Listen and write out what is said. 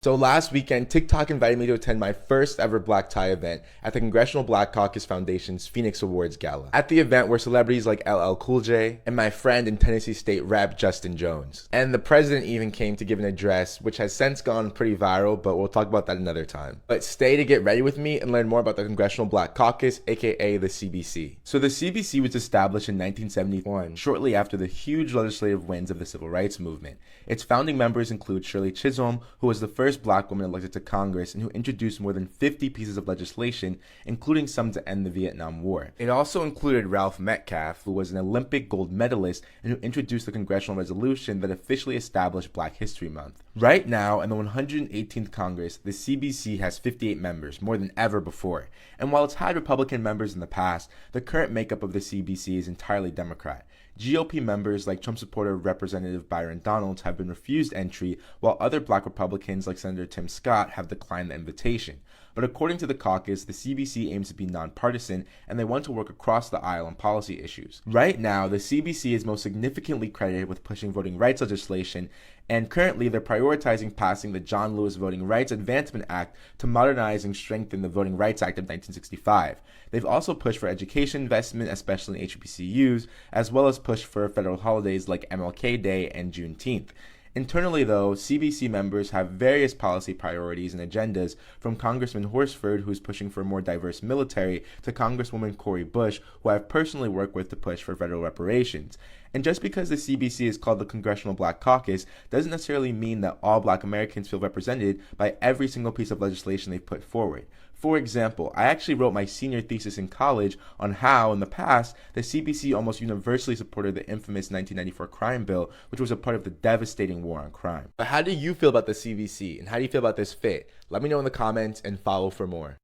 So last weekend, TikTok invited me to attend my first ever black tie event at the Congressional Black Caucus Foundation's Phoenix Awards Gala. At the event were celebrities like LL Cool J and my friend and Tennessee State Rep Justin Jones. And the president even came to give an address, which has since gone pretty viral, but we'll talk about that another time. But stay to get ready with me and learn more about the Congressional Black Caucus, aka the CBC. So the CBC was established in 1971, shortly after the huge legislative wins of the Civil Rights Movement. Its founding members include Shirley Chisholm, who was the first black woman elected to Congress and who introduced more than 50 pieces of legislation, including some to end the Vietnam War. It also included Ralph Metcalfe, who was an Olympic gold medalist and who introduced the congressional resolution that officially established Black History Month. Right now, in the 118th Congress, the CBC has 58 members, more than ever before. And while it's had Republican members in the past, the current makeup of the CBC is entirely Democrat. GOP members like Trump supporter Representative Byron Donalds have been refused entry, while other black Republicans like Senator Tim Scott have declined the invitation. But according to the caucus, the CBC aims to be nonpartisan and they want to work across the aisle on policy issues. Right now, the CBC is most significantly credited with pushing voting rights legislation, and currently they're prioritizing passing the John Lewis Voting Rights Advancement Act to modernize and strengthen the Voting Rights Act of 1965. They've also pushed for education investment, especially in HBCUs, as well as pushed for federal holidays like MLK Day and Juneteenth. Internally, though, CBC members have various policy priorities and agendas, from Congressman Horsford, who's pushing for a more diverse military, to Congresswoman Cori Bush, who I've personally worked with to push for federal reparations. And just because the CBC is called the Congressional Black Caucus doesn't necessarily mean that all black Americans feel represented by every single piece of legislation they've put forward. For example, I actually wrote my senior thesis in college on how, in the past, the CBC almost universally supported the infamous 1994 crime bill, which was a part of the devastating war on crime. But how do you feel about the CBC, and how do you feel about this fit? Let me know in the comments and follow for more.